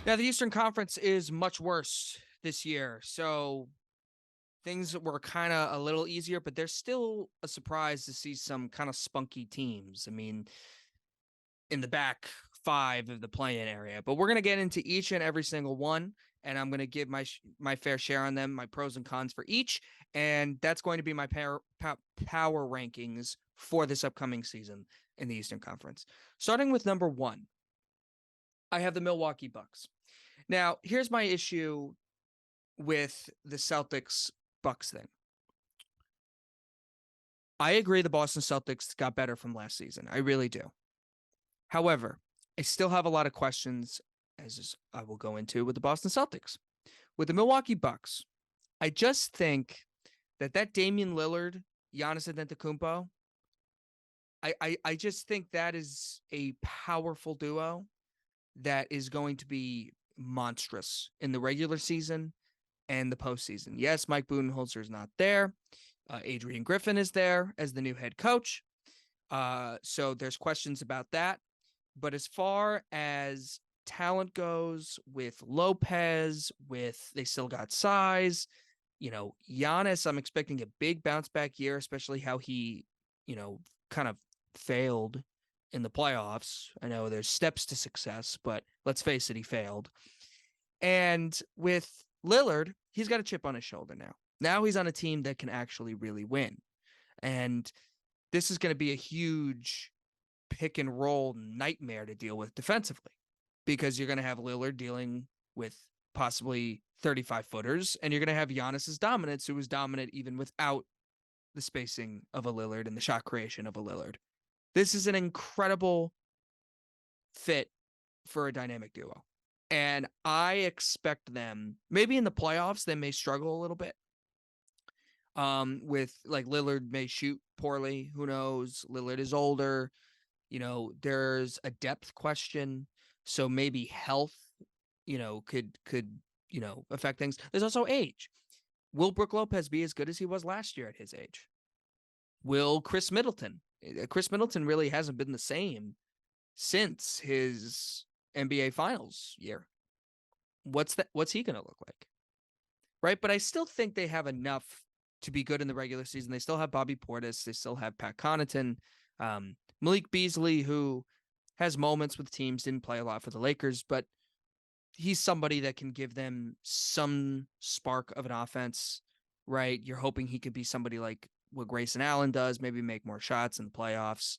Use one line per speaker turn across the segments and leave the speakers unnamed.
Now, the Eastern Conference is much worse this year, so things were kind of a little easier, but there's still a surprise to see some kind of spunky teams. I mean, in the back five of the play-in area, but we're going to get into each and every single one, and I'm going to give my fair share on them, my pros and cons for each, and that's going to be my power rankings for this upcoming season in the Eastern Conference. Starting with number one, I have the Milwaukee Bucks. Now, here's my issue with the Celtics Bucks thing. I agree the Boston Celtics got better from last season. I really do. However, I still have a lot of questions, as I will go into with the Boston Celtics. With the Milwaukee Bucks, I just think that Damian Lillard, Giannis Antetokounmpo, I just think that is a powerful duo that is going to be monstrous in the regular season and the postseason. Yes, Mike Budenholzer is not there. Adrian Griffin is there as the new head coach. So there's questions about that. But as far as talent goes, with Lopez, they still got size. Giannis, I'm expecting a big bounce back year, especially how he, kind of failed in the playoffs. I know there's steps to success, but let's face it, he failed. And with Lillard, he's got a chip on his shoulder now. Now he's on a team that can actually really win. And this is going to be a huge pick and roll nightmare to deal with defensively, because you're going to have Lillard dealing with possibly 35 footers, and you're going to have Giannis's dominance, who was dominant even without the spacing of a Lillard and the shot creation of a Lillard. This is an incredible fit for a dynamic duo. And I expect them, maybe in the playoffs, they may struggle a little bit. With like Lillard may shoot poorly. Who knows? Lillard is older. There's a depth question. So maybe health, could affect things. There's also age. Will Brook Lopez be as good as he was last year at his age? Will Chris Middleton? Chris Middleton really hasn't been the same since his NBA Finals year. What's he going to look like? Right? But I still think they have enough to be good in the regular season. They still have Bobby Portis. They still have Pat Connaughton. Malik Beasley, who has moments with teams, didn't play a lot for the Lakers, but he's somebody that can give them some spark of an offense, right? You're hoping he could be somebody like what Grayson Allen does, maybe make more shots in the playoffs.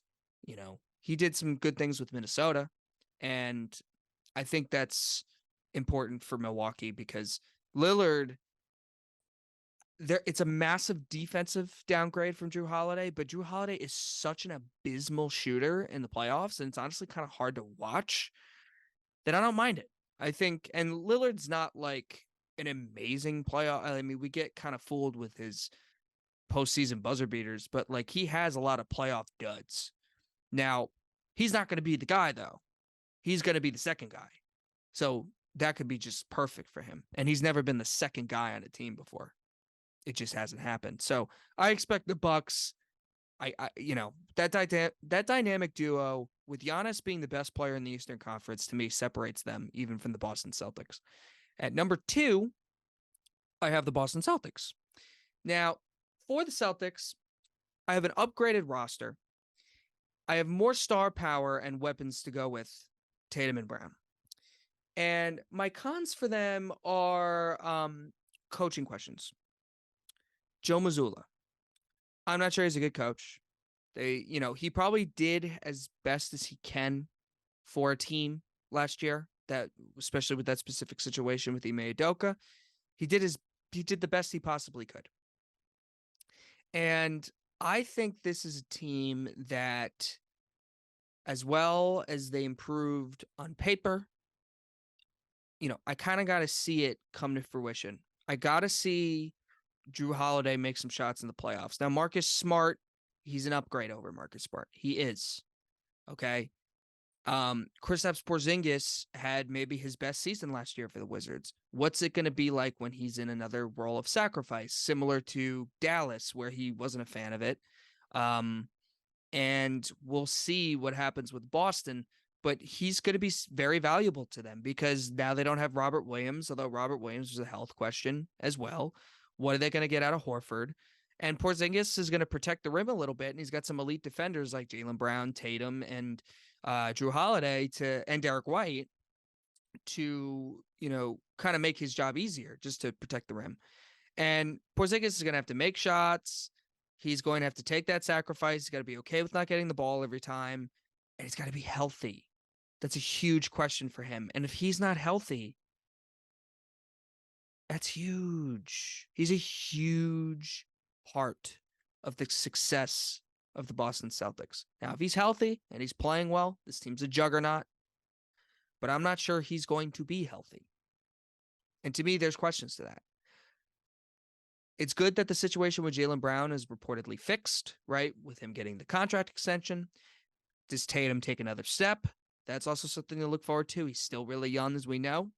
He did some good things with Minnesota, and I think that's important for Milwaukee because Lillard, it's a massive defensive downgrade from Jrue Holiday, but Jrue Holiday is such an abysmal shooter in the playoffs, and it's honestly kind of hard to watch, that I don't mind it. I think, and Lillard's not like an amazing playoff. I mean, we get kind of fooled with his postseason buzzer beaters, but like he has a lot of playoff duds. Now, he's not going to be the guy though. He's going to be the second guy. So that could be just perfect for him. And he's never been the second guy on a team before. It just hasn't happened. So I expect the Bucks, that dynamic duo with Giannis being the best player in the Eastern Conference, to me, separates them even from the Boston Celtics. At number 2, I have the Boston Celtics. Now, for the Celtics, I have an upgraded roster. I have more star power and weapons to go with Tatum and Brown. And my cons for them are coaching questions. Joe Mazzulla. I'm not sure he's a good coach. He probably did as best as he can for a team last year, that especially with that specific situation with Ime Udoka. He did the best he possibly could. And I think this is a team that, as well as they improved on paper, I kind of got to see it come to fruition. I got to see Jrue Holiday make some shots in the playoffs. Now, Marcus Smart, he's an upgrade over Marcus Smart. He is. Okay. Kristaps Porzingis had maybe his best season last year for the Wizards. What's it going to be like when he's in another role of sacrifice, similar to Dallas, where he wasn't a fan of it? And we'll see what happens with Boston. but he's going to be very valuable to them because now they don't have Robert Williams, although Robert Williams was a health question as well. What are they going to get out of Horford? And Porzingis is going to protect the rim a little bit, and he's got some elite defenders like Jaylen Brown, Tatum, and Drew Holiday and Derek White to, kind of make his job easier just to protect the rim. And Porzingis is going to have to make shots. He's going to have to take that sacrifice. He's got to be okay with not getting the ball every time, and he's got to be healthy. That's a huge question for him. And if he's not healthy, that's huge. He's a huge part of the success of the Boston Celtics. Now, if he's healthy and he's playing well, this team's a juggernaut, but I'm not sure he's going to be healthy. And to me, there's questions to that. It's good that the situation with Jaylen Brown is reportedly fixed, right? With him getting the contract extension. Does Tatum take another step? That's also something to look forward to. He's still really young, as we know.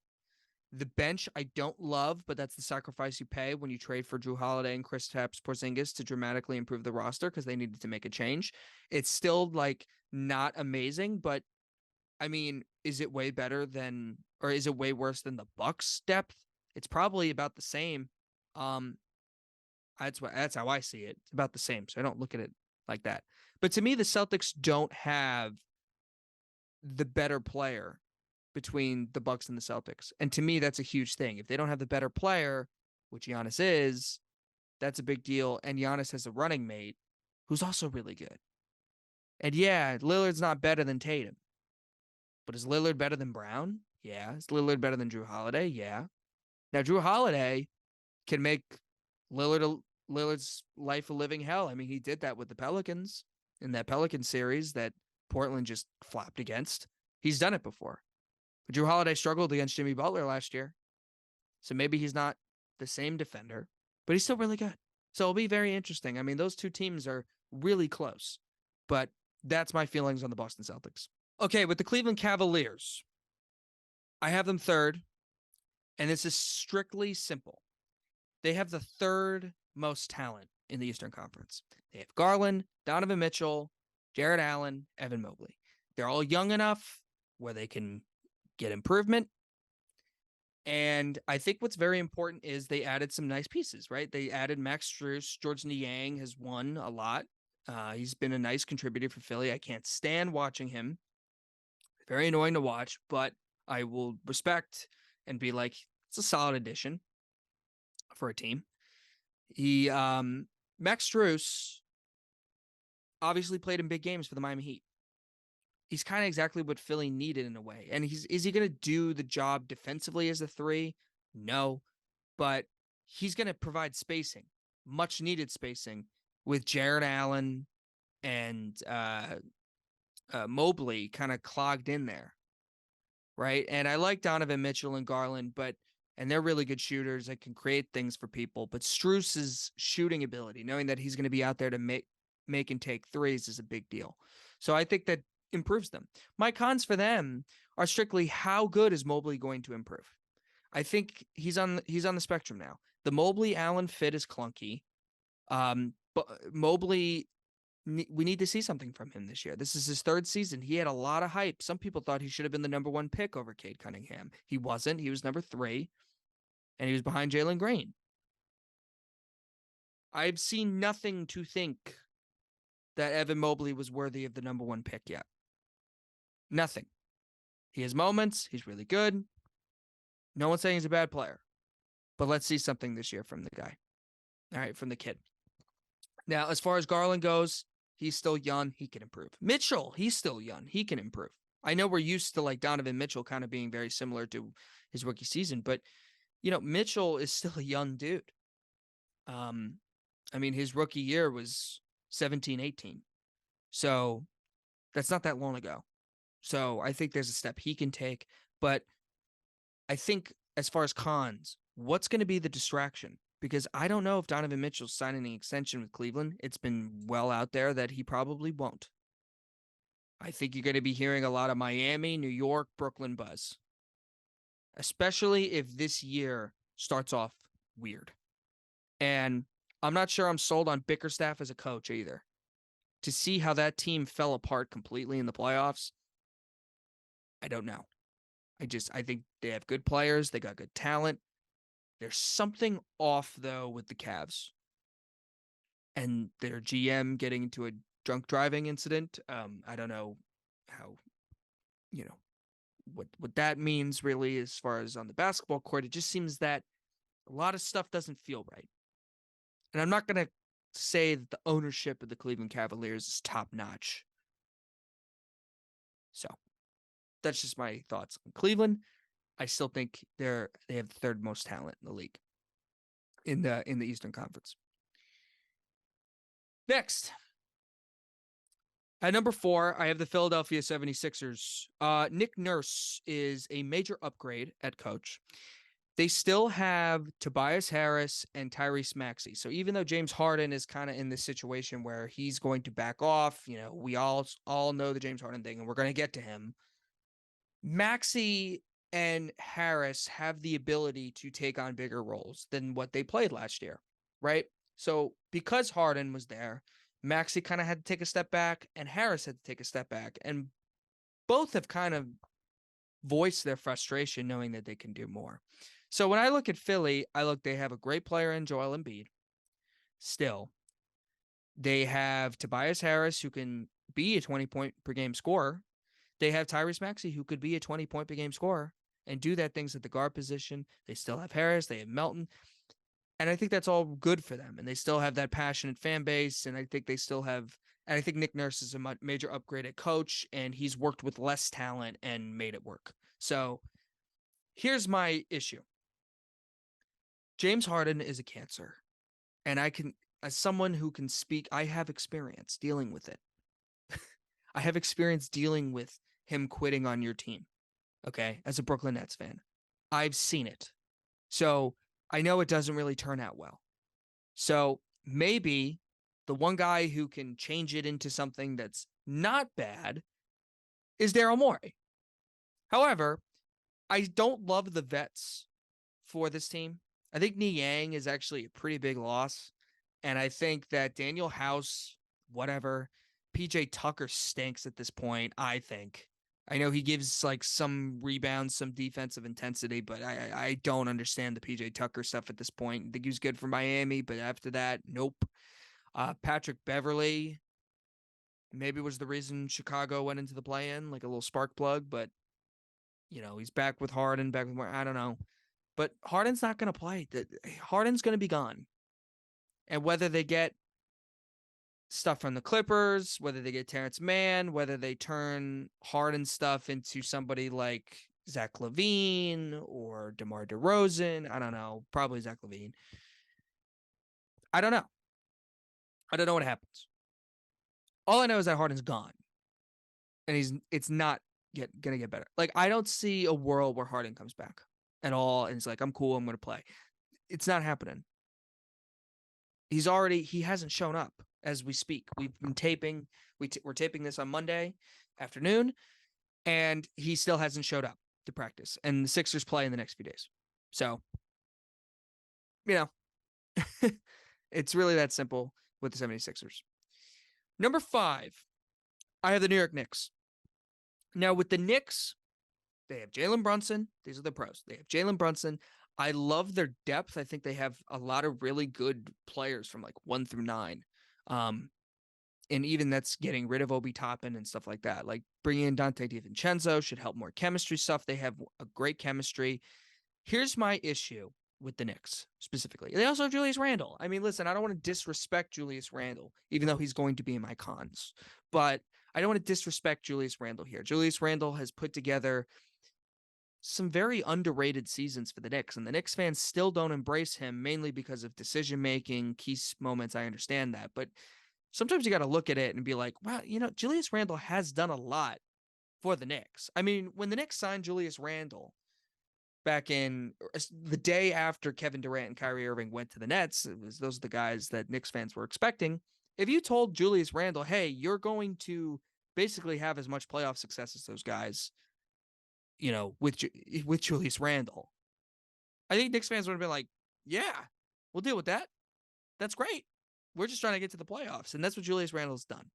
The bench, I don't love, but that's the sacrifice you pay when you trade for Drew Holiday and Kristaps Porzingis to dramatically improve the roster because they needed to make a change. It's still not amazing, but I mean, is it way better than, or is it way worse than the Bucks depth? It's probably about the same. That's how I see it. It's about the same, so I don't look at it like that. But to me, the Celtics don't have the better player between the Bucks and the Celtics. And to me, that's a huge thing. If they don't have the better player, which Giannis is, that's a big deal. And Giannis has a running mate who's also really good. And yeah, Lillard's not better than Tatum. But is Lillard better than Brown? Yeah. Is Lillard better than Drew Holiday? Yeah. Now, Drew Holiday can make Lillard's life a living hell. I mean, he did that with the Pelicans in that Pelican series that Portland just flopped against. He's done it before. But Drew Holiday struggled against Jimmy Butler last year. So maybe he's not the same defender, but he's still really good. So it'll be very interesting. I mean, those two teams are really close, but that's my feelings on the Boston Celtics. Okay, with the Cleveland Cavaliers, I have them third, and this is strictly simple. They have the third most talent in the Eastern Conference. They have Garland, Donovan Mitchell, Jared Allen, Evan Mobley. They're all young enough where they can get improvement. And I think what's very important is they added some nice pieces, right? They added Max Strus. George Niang has won a lot. He's been a nice contributor for Philly. I can't stand watching him. Very annoying to watch, but I will respect and be like, it's a solid addition for a team. Max Strus obviously played in big games for the Miami Heat. He's kind of exactly what Philly needed in a way. And is he going to do the job defensively as a three? No, but he's going to provide spacing, much needed spacing with Jared Allen and Mobley kind of clogged in there. Right. And I like Donovan Mitchell and Garland, and they're really good shooters that can create things for people. But Strus's shooting ability, knowing that he's going to be out there to make and take threes, is a big deal. So I think that improves them. My cons for them are strictly how good is Mobley going to improve? I think he's on the spectrum now. The Mobley Allen fit is clunky. But Mobley, we need to see something from him this year. This is his third season. He had a lot of hype. Some people thought he should have been the number 1 pick over Cade Cunningham. He wasn't. He was number 3, and he was behind Jalen Green. I've seen nothing to think that Evan Mobley was worthy of the number 1 pick yet. Nothing. He has moments. He's really good. No one's saying he's a bad player. But let's see something this year from the guy. All right, from the kid. Now, as far as Garland goes, he's still young. He can improve. Mitchell, he's still young. He can improve. I know we're used to Donovan Mitchell kind of being very similar to his rookie season, but, Mitchell is still a young dude. I mean, his rookie year was 17, 18. So that's not that long ago. So I think there's a step he can take. But I think as far as cons, what's going to be the distraction? Because I don't know if Donovan Mitchell's signing an extension with Cleveland. It's been well out there that he probably won't. I think you're going to be hearing a lot of Miami, New York, Brooklyn buzz. Especially if this year starts off weird. And I'm not sure I'm sold on Bickerstaff as a coach either. To see how that team fell apart completely in the playoffs, I don't know. I think they have good players. They got good talent. There's something off, though, with the Cavs and their GM getting into a drunk driving incident. I don't know how, you know, what that means really as far as on the basketball court. It just seems that a lot of stuff doesn't feel right. And I'm not going to say that the ownership of the Cleveland Cavaliers is top notch. So that's just my thoughts on Cleveland. I still think they have the third most talent in the league in the Eastern Conference. Next, at number 4, I have the Philadelphia 76ers. Nick Nurse is a major upgrade at coach. They still have Tobias Harris and Tyrese Maxey. So even though James Harden is kind of in this situation where he's going to back off, we all know the James Harden thing, and we're going to get to him. Maxey and Harris have the ability to take on bigger roles than what they played last year, right? So because Harden was there, Maxey kind of had to take a step back, and Harris had to take a step back, and both have kind of voiced their frustration knowing that they can do more. So when I look at Philly, they have a great player in Joel Embiid. Still, they have Tobias Harris, who can be a 20-point per game scorer. They have Tyrese Maxey, who could be a 20-point per game scorer and do that things at the guard position. They still have Harris. They have Melton. And I think that's all good for them. And they still have that passionate fan base. And I think they still have, and I think Nick Nurse is a major upgrade at coach, and he's worked with less talent and made it work. So here's my issue. James Harden is a cancer. And as someone who can speak, I have experience dealing with it. I have experience dealing with him quitting on your team. Okay. As a Brooklyn Nets fan, I've seen it. So I know it doesn't really turn out well. So maybe the one guy who can change it into something that's not bad is Daryl Morey. However, I don't love the vets for this team. I think Niang is actually a pretty big loss. And I think that Daniel House, whatever, PJ Tucker stinks at this point, I think. I know he gives like some rebounds, some defensive intensity, but I don't understand the PJ Tucker stuff at this point. I think he was good for Miami, but after that, nope. Patrick Beverly maybe was the reason Chicago went into the play-in, like a little spark plug, but he's back with Harden, back with more. I don't know. But Harden's not going to play. Harden's going to be gone. And whether they get stuff from the Clippers, whether they get Terrence Mann, whether they turn Harden stuff into somebody like Zach LaVine or DeMar DeRozan, I don't know, probably Zach LaVine. I don't know. I don't know what happens. All I know is that Harden's gone. And it's not going to get better. Like, I don't see a world where Harden comes back at all. And it's like, I'm cool, I'm going to play. It's not happening. He hasn't shown up as we speak. We've been taping. We're taping this on Monday afternoon, and he still hasn't showed up to practice. And the Sixers play in the next few days. So, it's really that simple with the 76ers. Number 5, I have the New York Knicks. Now, with the Knicks, they have Jalen Brunson. These are the pros. They have Jalen Brunson. I love their depth. I think they have a lot of really good players from like 1 through 9. And even that's getting rid of Obi Toppin and stuff like that. Like bringing in Dante DiVincenzo should help more chemistry stuff. They have a great chemistry. Here's my issue with the Knicks specifically. They also have Julius Randle. I mean, listen, I don't want to disrespect Julius Randle, even though he's going to be in my cons. But I don't want to disrespect Julius Randle here. Julius Randle has put together some very underrated seasons for the Knicks, and the Knicks fans still don't embrace him, mainly because of decision-making, key moments. I understand that, but sometimes you got to look at it and be like, wow, Julius Randle has done a lot for the Knicks. I mean, when the Knicks signed Julius Randle back in the day after Kevin Durant and Kyrie Irving went to the Nets, those are the guys that Knicks fans were expecting. If you told Julius Randle, hey, you're going to basically have as much playoff success as those guys, with Julius Randle, I think Knicks fans would have been like, yeah, we'll deal with that. That's great. We're just trying to get to the playoffs. And that's what Julius Randle's done.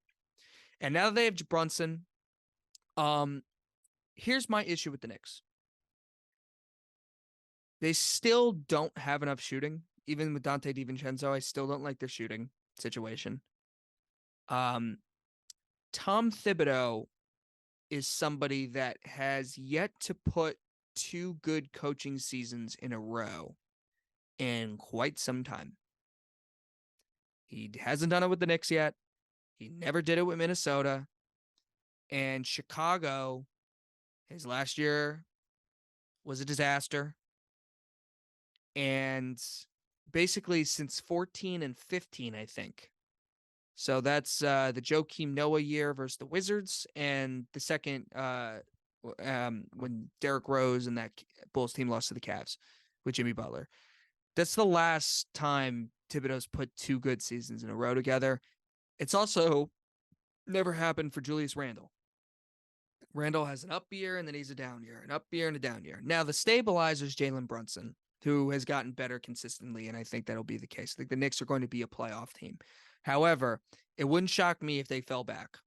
And now that they have Brunson, Here's my issue with the Knicks. They still don't have enough shooting. Even with Dante DiVincenzo, I still don't like their shooting situation. Tom Thibodeau is somebody that has yet to put 2 good coaching seasons in a row in quite some time. He hasn't done it with the Knicks yet. He never did it with Minnesota. And Chicago, his last year was a disaster. And basically since 14 and 15, I think. So that's the Joakim Noah year versus the Wizards, and the second when Derrick Rose and that Bulls team lost to the Cavs with Jimmy Butler. That's the last time Thibodeau's put 2 good seasons in a row together. It's also never happened for Julius Randle. Randle has an up year and then he's a down year, an up year and a down year. Now the stabilizer is Jalen Brunson, who has gotten better consistently, and I think that'll be the case. I think the Knicks are going to be a playoff team. However, it wouldn't shock me if they fell back.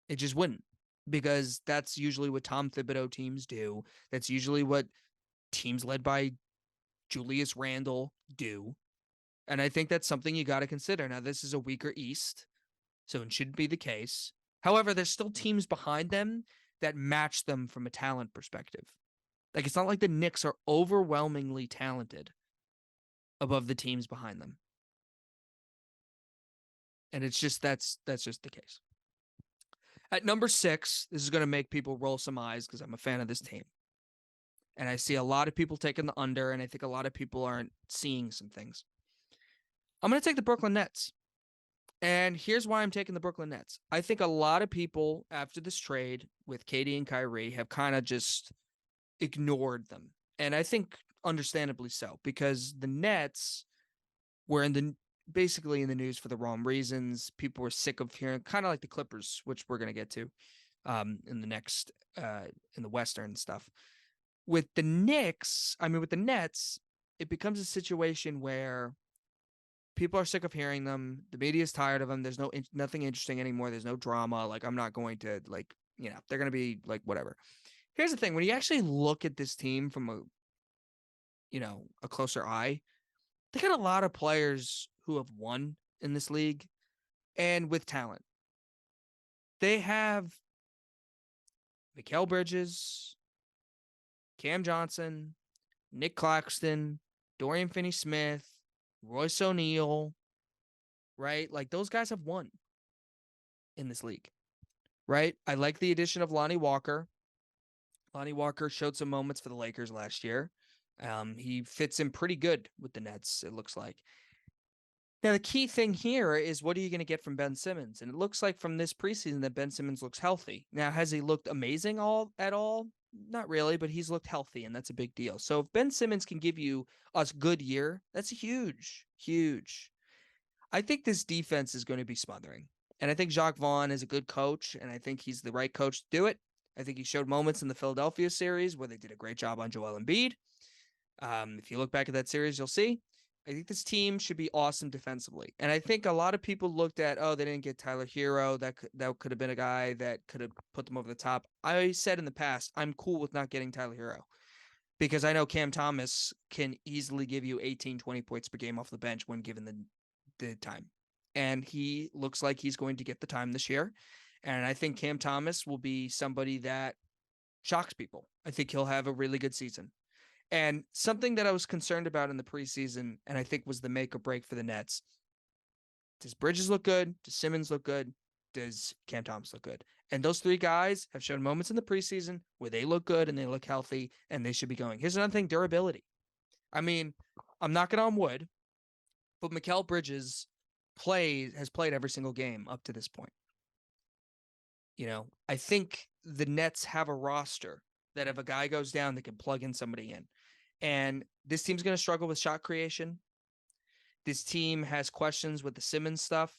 It just wouldn't, because that's usually what Tom Thibodeau teams do. That's usually what teams led by Julius Randle do. And I think that's something you got to consider. Now, this is a weaker East, so it shouldn't be the case. However, there's still teams behind them that match them from a talent perspective. Like, it's not like the Knicks are overwhelmingly talented above the teams behind them. And it's just that's just the case. At number 6, this is going to make people roll some eyes because I'm a fan of this team. And I see a lot of people taking the under, and I think a lot of people aren't seeing some things. I'm going to take the Brooklyn Nets. And here's why I'm taking the Brooklyn Nets. I think a lot of people after this trade with KD and Kyrie have kind of just ignored them. And I think understandably so, because the Nets were basically in the news for the wrong reasons. People were sick of hearing, kind of like the Clippers, which we're going to get to in the next, in the Western stuff. With the Nets, it becomes a situation where people are sick of hearing them. The media is tired of them. There's nothing interesting anymore. There's no drama. Like, I'm not going to, like, they're going to be like, whatever. Here's the thing. When you actually look at this team from a closer eye, they got a lot of players who have won in this league and with talent. They have Mikal Bridges, Cam Johnson, Nick Claxton, Dorian Finney-Smith, Royce O'Neal, right? Like, those guys have won in this league, right? I like the addition of Lonnie Walker. Lonnie Walker showed some moments for the Lakers last year. He fits in pretty good with the Nets, it looks like. Now, the key thing here is, what are you going to get from Ben Simmons? And it looks like from this preseason that Ben Simmons looks healthy. Now, has he looked amazing at all? Not really, but he's looked healthy, and that's a big deal. So if Ben Simmons can give you a good year, that's huge, huge. I think this defense is going to be smothering. And I think Jacques Vaughn is a good coach, and I think he's the right coach to do it. I think he showed moments in the Philadelphia series where they did a great job on Joel Embiid. If you look back at that series, you'll see. I think this team should be awesome defensively. And I think a lot of people looked at, they didn't get Tyler Hero. That could have been a guy that could have put them over the top. I said in the past, I'm cool with not getting Tyler Hero, because I know Cam Thomas can easily give you 18, 20 points per game off the bench when given the time. And he looks like he's going to get the time this year. And I think Cam Thomas will be somebody that shocks people. I think he'll have a really good season. And something that I was concerned about in the preseason, and I think was the make or break for the Nets, does Bridges look good? Does Simmons look good? Does Cam Thomas look good? And those 3 guys have shown moments in the preseason where they look good and they look healthy, and they should be going. Here's another thing, durability. I mean, I'm knocking on wood, but Mikal Bridges has played every single game up to this point. I think the Nets have a roster that if a guy goes down, they can plug in somebody in. And this team's going to struggle with shot creation. This team has questions with the Simmons stuff,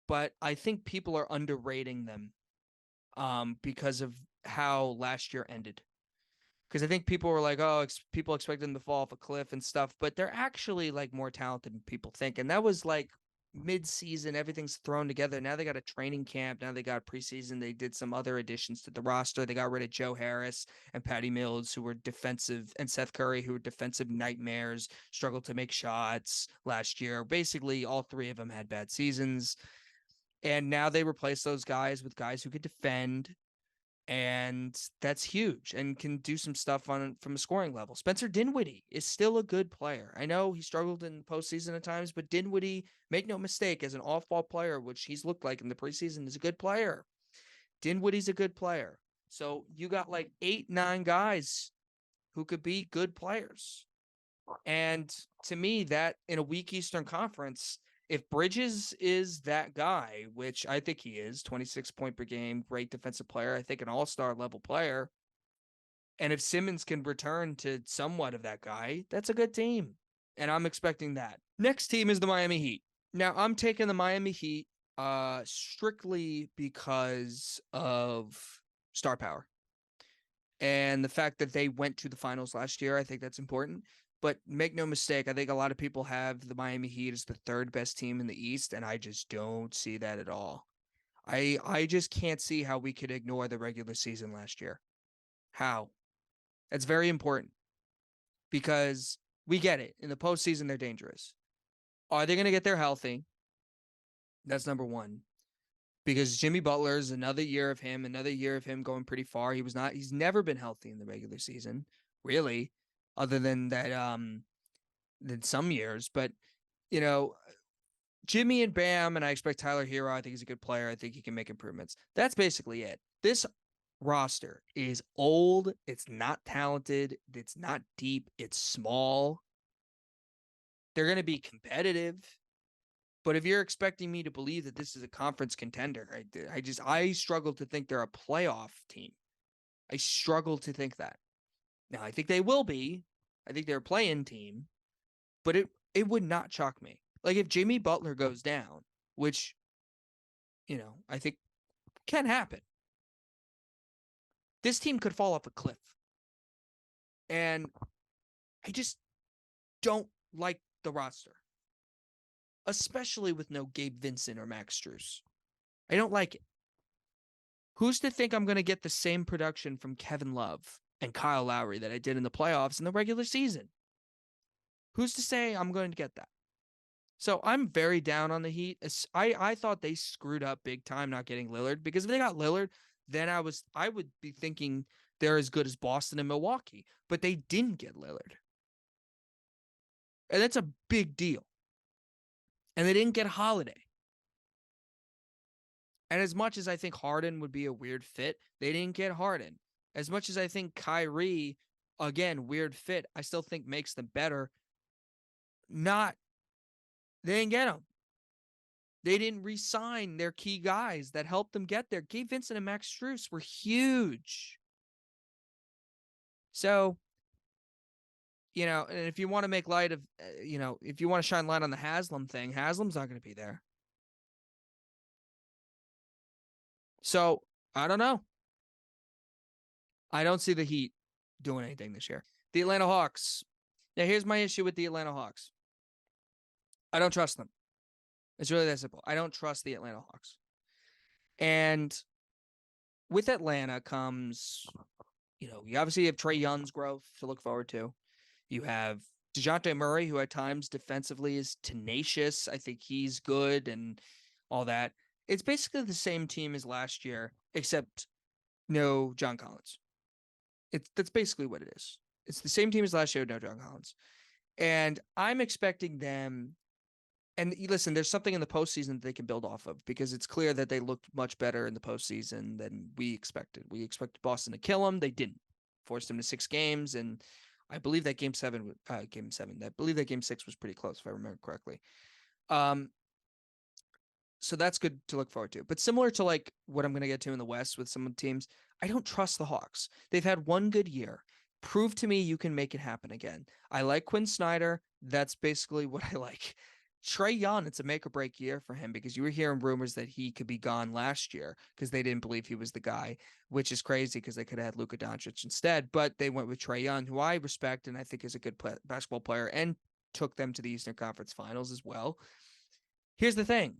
but I think people are underrating them because of how last year ended. Because I think people were like, people expect them to fall off a cliff and stuff, but they're actually like more talented than people think. And that was like mid-season, everything's thrown together. Now they got a training camp. Now they got preseason. They did some other additions to the roster. They got rid of Joe Harris and Patty Mills, who were defensive, and Seth Curry, who were defensive nightmares, struggled to make shots last year. Basically, all three of them had bad seasons. And now they replace those guys with guys who could defend, and that's huge and can do some stuff from a scoring level. Spencer Dinwiddie is still a good player. I know he struggled in postseason at times, but Dinwiddie, make no mistake, as an off-ball player, which he's looked like in the preseason, is a good player. Dinwiddie's a good player. So you got like 8-9 guys who could be good players. And to me, that in a weak Eastern Conference, if Bridges is that guy, which I think he is, 26 point per game, great defensive player, I think an all-star level player, and if Simmons can return to somewhat of that guy, that's a good team. And I'm expecting that. Next team is the Miami Heat. Now, I'm taking the Miami Heat strictly because of star power. And the fact that they went to the finals last year, I think that's important. But make no mistake, I think a lot of people have the Miami Heat as the third best team in the East, and I just don't see that at all. I just can't see how we could ignore the regular season last year. How? That's very important because we get it. In the postseason, they're dangerous. Are they going to get there healthy? That's number one. Because Jimmy Butler is another year of him going pretty far. He's never been healthy in the regular season, really, other than that, than some years. But, you know, Jimmy and Bam, and I expect Tyler Hero. I think he's a good player. I think he can make improvements. That's basically it. This roster is old. It's not talented. It's not deep. It's small. They're going to be competitive. But if you're expecting me to believe that this is a conference contender, I struggle to think they're a playoff team. I struggle to think that. Now, I think they will be. I think they're a play-in team. But it would not shock me. Like if Jimmy Butler goes down, which, I think can happen. This team could fall off a cliff. And I just don't like the roster. Especially with no Gabe Vincent or Max Strus. I don't like it. Who's to think I'm going to get the same production from Kevin Love and Kyle Lowry that I did in the playoffs in the regular season? Who's to say I'm going to get that? So I'm very down on the Heat. I thought they screwed up big time not getting Lillard, because if they got Lillard, then I would be thinking they're as good as Boston and Milwaukee, but they didn't get Lillard. And that's a big deal. And they didn't get Holiday. And as much as I think Harden would be a weird fit, they didn't get Harden. As much as I think Kyrie, again, weird fit, I still think makes them better. They didn't get him. They didn't re-sign their key guys that helped them get there. Gabe Vincent and Max Strus were huge. So, and if you want to make light of, if you want to shine light on the Haslam thing, Haslam's not going to be there. So, I don't know. I don't see the Heat doing anything this year. The Atlanta Hawks. Now, here's my issue with the Atlanta Hawks. I don't trust them. It's really that simple. I don't trust the Atlanta Hawks. And with Atlanta comes, you obviously have Trae Young's growth to look forward to. You have DeJounte Murray, who at times defensively is tenacious. I think he's good and all that. It's basically the same team as last year, except no John Collins. That's basically what it is. It's the same team as last year, no John Collins. And I'm expecting them. And listen, there's something in the postseason that they can build off of, because it's clear that they looked much better in the postseason than we expected. We expected Boston to kill them. They didn't. Forced them to 6 games. And I believe that game 7, I believe that game 6 was pretty close, if I remember correctly. So that's good to look forward to. But similar to like what I'm going to get to in the West with some of the teams, I don't trust the Hawks. They've had one good year. Prove to me you can make it happen again. I like Quinn Snyder. That's basically what I like. Trae Young, it's a make or break year for him, because you were hearing rumors that he could be gone last year because they didn't believe he was the guy, which is crazy because they could have had Luka Doncic instead. But they went with Trae Young, who I respect and I think is a good basketball player, and took them to the Eastern Conference Finals as well. Here's the thing.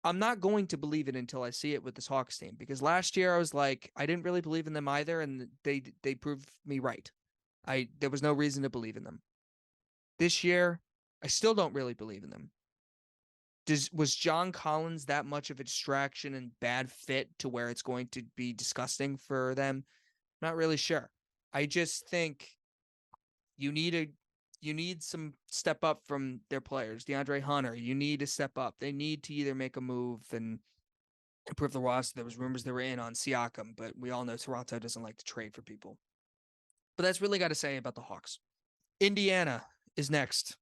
I'm not going to believe it until I see it with this Hawks team, because last year I was like, I didn't really believe in them either, and they proved me right. There was no reason to believe in them. This year, I still don't really believe in them. Was John Collins that much of a distraction and bad fit to where it's going to be disgusting for them? Not really sure. I just think you need some step up from their players. DeAndre Hunter, you need to step up. They need to either make a move and improve the roster. There was rumors they were in on Siakam, but we all know Toronto doesn't like to trade for people. But that's really got to say about the Hawks. Indiana is next.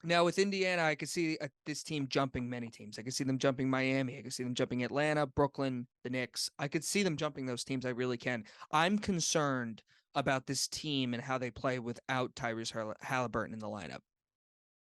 Now, with Indiana, I could see this team jumping many teams. I could see them jumping Miami. I could see them jumping Atlanta, Brooklyn, the Knicks. I could see them jumping those teams. I really can. I'm concerned about this team and how they play without Tyrese Halliburton in the lineup,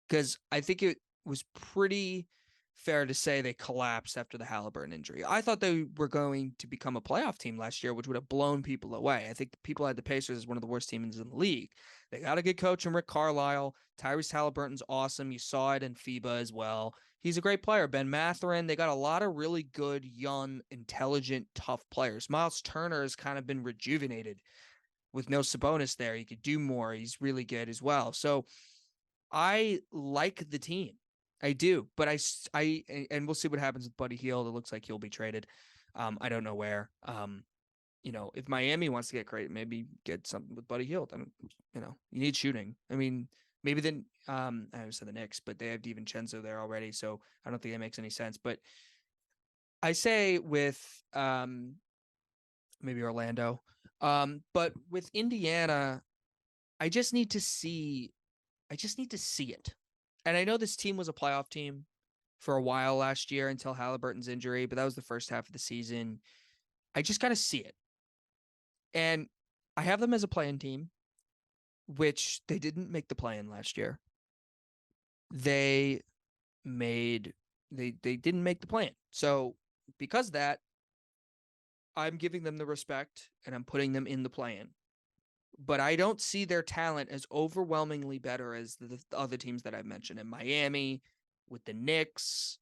because I think it was pretty fair to say they collapsed after the Halliburton injury. I thought they were going to become a playoff team last year, which would have blown people away. I think people had the Pacers as one of the worst teams in the league. They got a good coach in Rick Carlisle. Tyrese Halliburton's awesome. You saw it in FIBA as well. He's a great player. Ben Mathurin. They got a lot of really good, young, intelligent, tough players. Miles Turner has kind of been rejuvenated with no Sabonis there. He could do more. He's really good as well. So I like the team. I do, but and we'll see what happens with Buddy Hield. It looks like he'll be traded. I don't know where. If Miami wants to get creative, maybe get something with Buddy Hield. You need shooting. I mean, maybe then I haven't said the Knicks, but they have DiVincenzo there already, so I don't think that makes any sense. But I say with maybe Orlando, but with Indiana, I just need to see it. And I know this team was a playoff team for a while last year until Halliburton's injury, but that was the first half of the season. I just got to see it. And I have them as a play-in team, which they didn't make the play-in last year. They didn't make the play-in. So because of that, I'm giving them the respect and I'm putting them in the play-in. But I don't see their talent as overwhelmingly better as the other teams that I've mentioned in Miami, with the Knicks.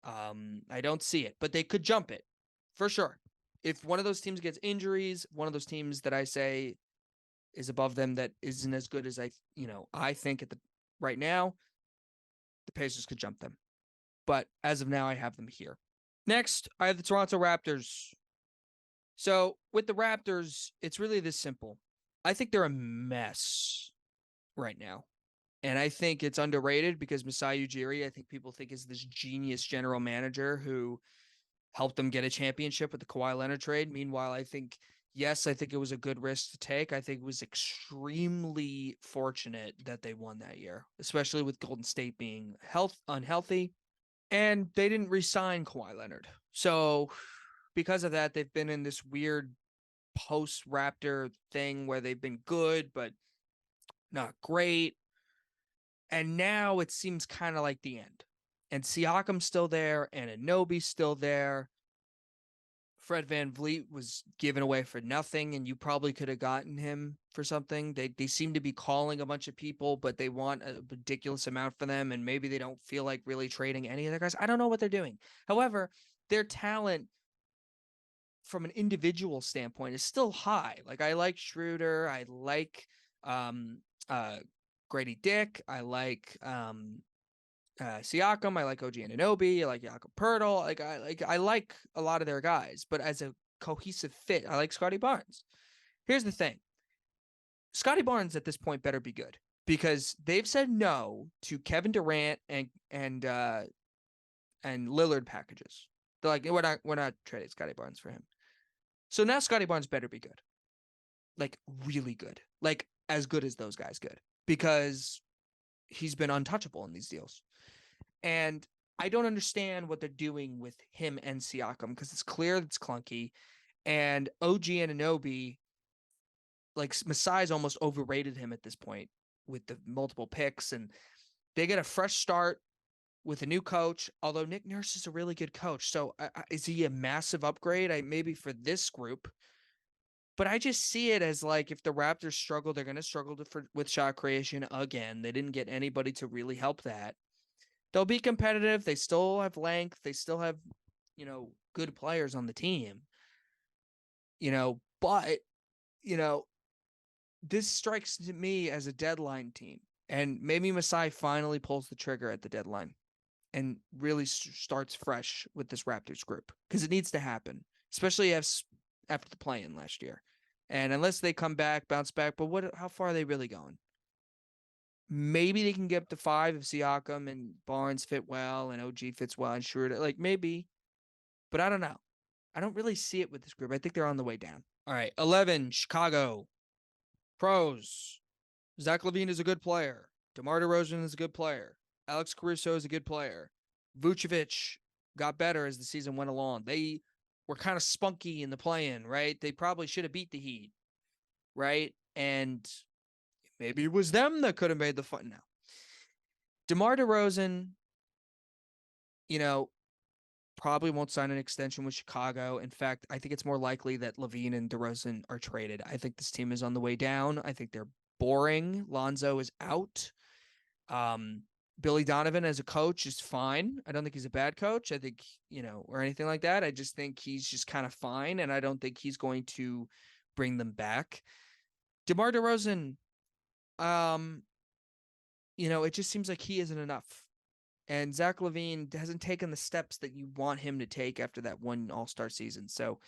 I don't see it, but they could jump it for sure. If one of those teams gets injuries, one of those teams that I say is above them that isn't as good as I think right now, the Pacers could jump them. But as of now, I have them here. Next, I have the Toronto Raptors. So with the Raptors, it's really this simple. I think they're a mess right now. And I think it's underrated because Masai Ujiri, I think people think is this genius general manager who helped them get a championship with the Kawhi Leonard trade. Meanwhile, I think it was a good risk to take. I think it was extremely fortunate that they won that year, especially with Golden State being unhealthy. And they didn't re-sign Kawhi Leonard. So because of that, they've been in this weird post-Raptor thing where they've been good, but not great. And now it seems kind of like the end. And Siakam's still there, and Anunoby's still there. Fred VanVleet was given away for nothing, and you probably could have gotten him for something. They seem to be calling a bunch of people, but they want a ridiculous amount for them, and maybe they don't feel like really trading any of their guys. I don't know what they're doing. However, their talent from an individual standpoint is still high. Like I like Schroeder, I like Grady Dick, I like Siakam, I like OG Anunoby, I like Jakob Poeltl. I like a lot of their guys, but as a cohesive fit, I like Scotty Barnes. Here's the thing. Scotty Barnes at this point better be good because they've said no to Kevin Durant and Lillard packages. They're like, we're not trading Scotty Barnes for him. So now Scotty Barnes better be good. Like really good. Like as good as those guys good. Because he's been untouchable in these deals. And I don't understand what they're doing with him and Siakam because it's clear it's clunky. And OG Anunoby, like Masai's almost overrated him at this point with the multiple picks. And they get a fresh start with a new coach, although Nick Nurse is a really good coach. So is he a massive upgrade? Maybe for this group. But I just see it as like if the Raptors struggle, they're going to struggle with shot creation again. They didn't get anybody to really help that. they'll be competitive. They still have length. They still have, good players on the team. But you know, this strikes to me as a deadline team, and maybe Masai finally pulls the trigger at the deadline and really starts fresh with this Raptors group because it needs to happen, especially after the play-in last year. And unless they come back, bounce back, but how far are they really going? Maybe they can get up to 5 if Siakam and Barnes fit well and OG fits well and Schroeder. Like maybe, but I don't know. I don't really see it with this group. I think they're on the way down. All right, 11, Chicago. Pros. Zach LaVine is a good player. DeMar DeRozan is a good player. Alex Caruso is a good player. Vucevic got better as the season went along. They were kind of spunky in the play-in, right? They probably should have beat the Heat, right? And maybe it was them that could have made the fun. Now, DeMar DeRozan, probably won't sign an extension with Chicago. In fact, I think it's more likely that LaVine and DeRozan are traded. I think this team is on the way down. I think they're boring. Lonzo is out. Billy Donovan as a coach is fine. I don't think he's a bad coach. I think, or anything like that. I just think he's just kind of fine, and I don't think he's going to bring them back. DeMar DeRozan, it just seems like he isn't enough. And Zach LaVine hasn't taken the steps that you want him to take after that one All-Star season. So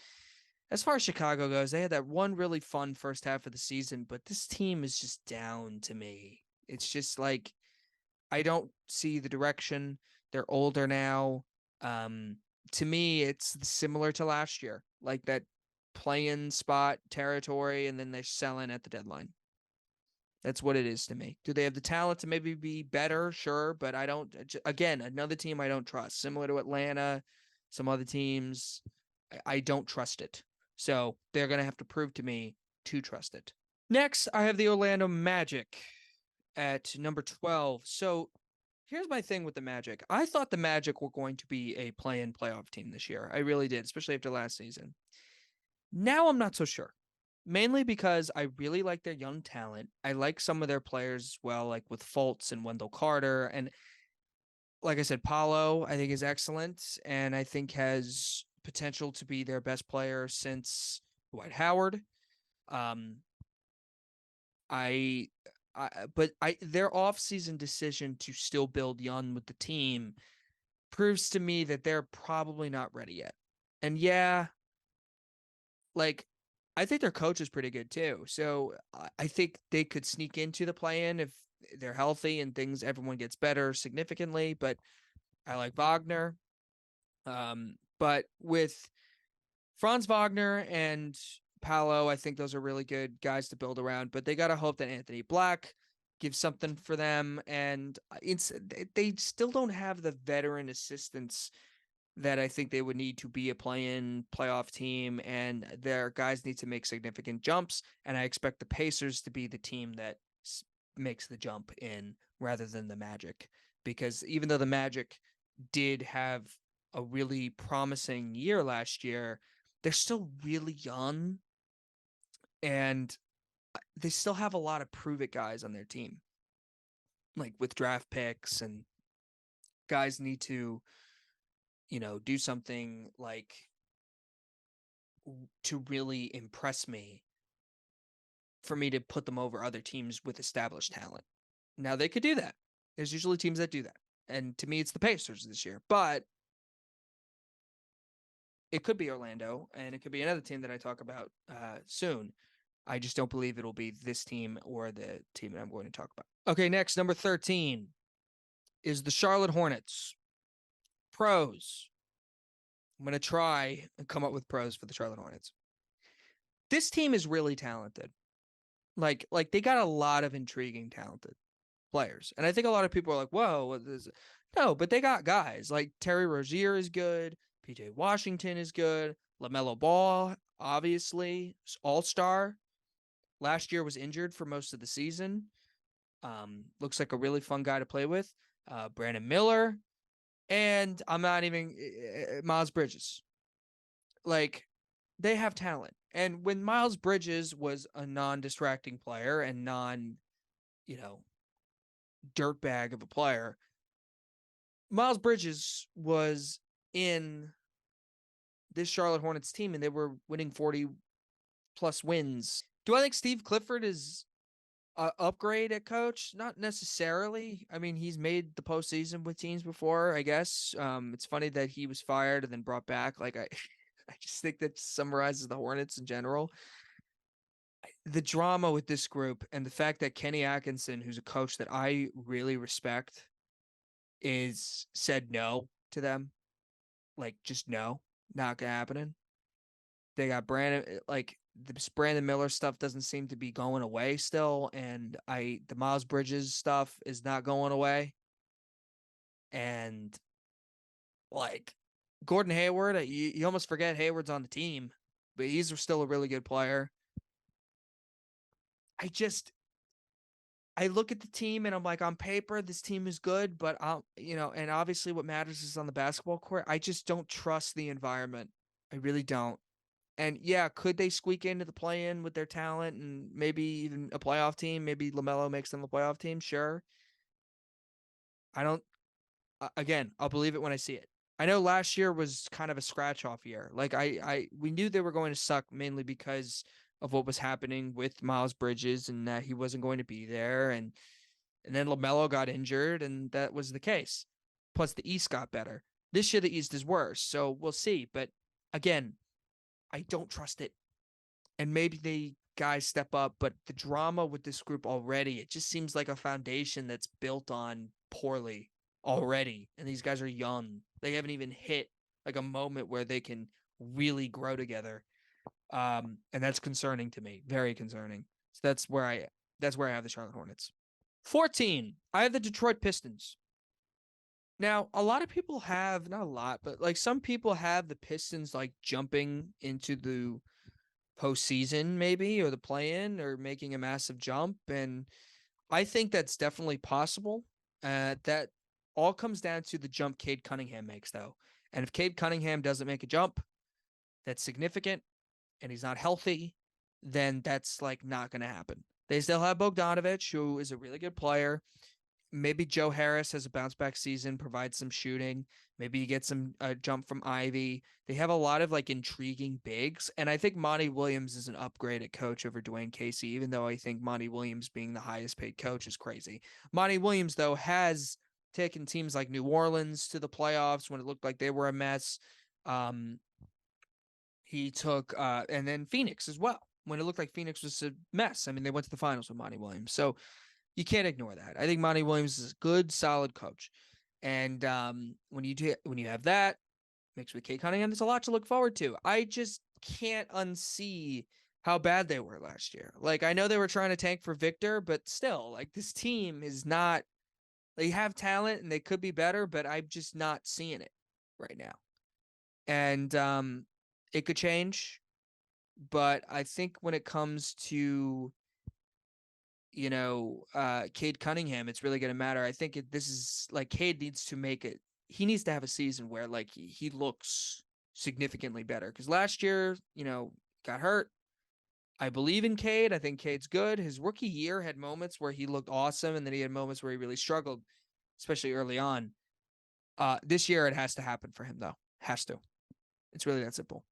as far as Chicago goes, they had that one really fun first half of the season, but this team is just down to me. It's just like, I don't see the direction. They're older now. To me, it's similar to last year, like that play-in spot territory, and then they're selling at the deadline. That's what it is to me. Do they have the talent to maybe be better? Sure, but I don't. Again, another team I don't trust. Similar to Atlanta, some other teams, I don't trust it. So they're going to have to prove to me to trust it. Next, I have the Orlando Magic at number 12. So here's my thing with the Magic. I thought the Magic were going to be a play-in playoff team this year. I really did, especially after last season. Now I'm not so sure. Mainly because I really like their young talent. I like some of their players as well, like with Fultz and Wendell Carter. And like I said, Paolo, I think is excellent and I think has potential to be their best player since Dwight Howard. Their offseason decision to still build young with the team proves to me that they're probably not ready yet. And yeah, like, I think their coach is pretty good too. So I think they could sneak into the play-in if they're healthy and everyone gets better significantly. But I like Wagner. But with Franz Wagner and Paolo, I think those are really good guys to build around. But they got to hope that Anthony Black gives something for them. And they still don't have the veteran assistance that I think they would need to be a play-in playoff team, and their guys need to make significant jumps, and I expect the Pacers to be the team that makes the jump in rather than the Magic, because even though the Magic did have a really promising year last year, they're still really young, and they still have a lot of prove-it guys on their team, like with draft picks, and guys need to do something like to really impress me for me to put them over other teams with established talent. Now they could do that. There's usually teams that do that. And to me, it's the Pacers this year, but it could be Orlando and it could be another team that I talk about soon. I just don't believe it'll be this team or the team that I'm going to talk about. Okay, next, number 13 is the Charlotte Hornets. Pros. I'm going to try and come up with pros for the Charlotte Hornets. This team is really talented. Like they got a lot of intriguing, talented players. And I think a lot of people are like, whoa, no, but they got guys like Terry Rozier is good. PJ Washington is good. LaMelo Ball, obviously, all-star. Last year was injured for most of the season. Looks like a really fun guy to play with. Brandon Miller. And I'm not even Miles Bridges. Like, they have talent. And when Miles Bridges was a non-distracting player and dirtbag of a player, Miles Bridges was in this Charlotte Hornets team and they were winning 40 plus wins. Do I think Steve Clifford is an upgrade at coach? Not necessarily. I mean, he's made the postseason with teams before, I guess. It's funny that he was fired and then brought back. Like, I just think that summarizes the Hornets in general. The drama with this group and the fact that Kenny Atkinson, who's a coach that I really respect, is said no to them. Like, just no, not gonna happen. They got Brandon, like this Brandon Miller stuff doesn't seem to be going away still, and the Miles Bridges stuff is not going away, and like Gordon Hayward, you almost forget Hayward's on the team, but he's still a really good player. I look at the team and I'm like, on paper, this team is good, but and obviously what matters is on the basketball court. I just don't trust the environment. I really don't. And yeah, could they squeak into the play-in with their talent and maybe even a playoff team? Maybe LaMelo makes them a playoff team. Sure. I don't. Again, I'll believe it when I see it. I know last year was kind of a scratch-off year. Like we knew they were going to suck mainly because of what was happening with Miles Bridges and that he wasn't going to be there, and then LaMelo got injured, and that was the case. Plus, the East got better. This year, the East is worse, so we'll see. But again, I don't trust it. And maybe the guys step up, but the drama with this group already, it just seems like a foundation that's built on poorly already. And these guys are young. They haven't even hit like a moment where they can really grow together. And that's concerning to me. Very concerning. So that's where I have the Charlotte Hornets. 14, I have the Detroit Pistons. Now, a lot of people have, not a lot, but like some people have the Pistons like jumping into the postseason maybe, or the play-in, or making a massive jump. And I think that's definitely possible. That all comes down to the jump Cade Cunningham makes, though. And if Cade Cunningham doesn't make a jump that's significant and he's not healthy, then that's like not going to happen. They still have Bogdanovich, who is a really good player. Maybe Joe Harris has a bounce back season, provides some shooting. Maybe you get some jump from Ivy. They have a lot of like intriguing bigs. And I think Monty Williams is an upgrade at coach over Dwayne Casey, even though I think Monty Williams being the highest paid coach is crazy. Monty Williams, though, has taken teams like New Orleans to the playoffs when it looked like they were a mess. He took, and then Phoenix as well, when it looked like Phoenix was a mess. I mean, they went to the finals with Monty Williams. So you can't ignore that. I think Monty Williams is a good, solid coach. And when you have that mixed with Cade Cunningham, there's a lot to look forward to. I just can't unsee how bad they were last year. Like, I know they were trying to tank for Victor, but still, like, this team is not. They have talent and they could be better, but I'm just not seeing it right now. And it could change, but I think when it comes to Cade Cunningham, it's really going to matter. I think this is like Cade needs to make it. He needs to have a season where like he looks significantly better, because last year, got hurt. I believe in Cade. I think Cade's good. His rookie year had moments where he looked awesome, and then he had moments where he really struggled, especially early on. This year it has to happen for him, though. Has to. It's really that simple.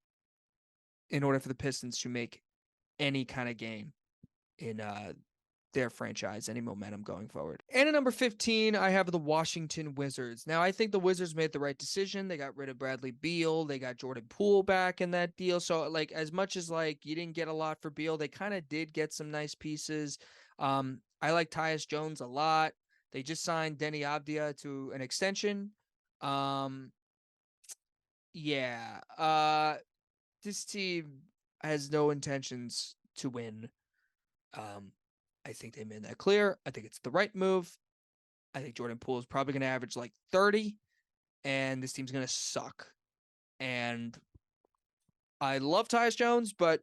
In order for the Pistons to make any kind of game in their franchise, any momentum going forward. And at number 15, I have the Washington Wizards. Now, I think the Wizards made the right decision. They got rid of Bradley Beal. They got Jordan Poole back in that deal. So, like, as much as like you didn't get a lot for Beal, they kind of did get some nice pieces. I like Tyus Jones a lot. They just signed Denny Avdia to an extension. Yeah. This team has no intentions to win. I think they made that clear. I think it's the right move. I think Jordan Poole is probably going to average like 30, and this team's going to suck. And I love Tyus Jones, but,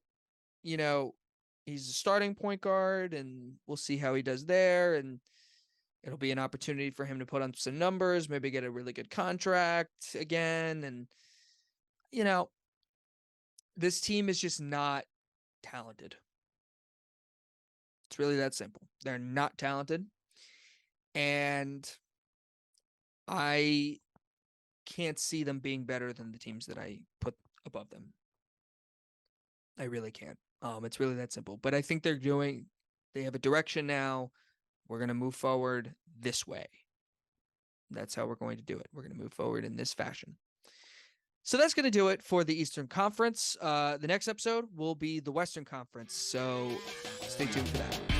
he's a starting point guard, and we'll see how he does there. And it'll be an opportunity for him to put on some numbers, maybe get a really good contract again. And, this team is just not talented. It's really that simple. They're not talented. And I can't see them being better than the teams that I put above them. I really can't. It's really that simple. But I think they have a direction now. We're going to move forward this way. That's how we're going to do it. We're going to move forward in this fashion. So that's going to do it for the Eastern Conference. The next episode will be the Western Conference. So stay tuned for that.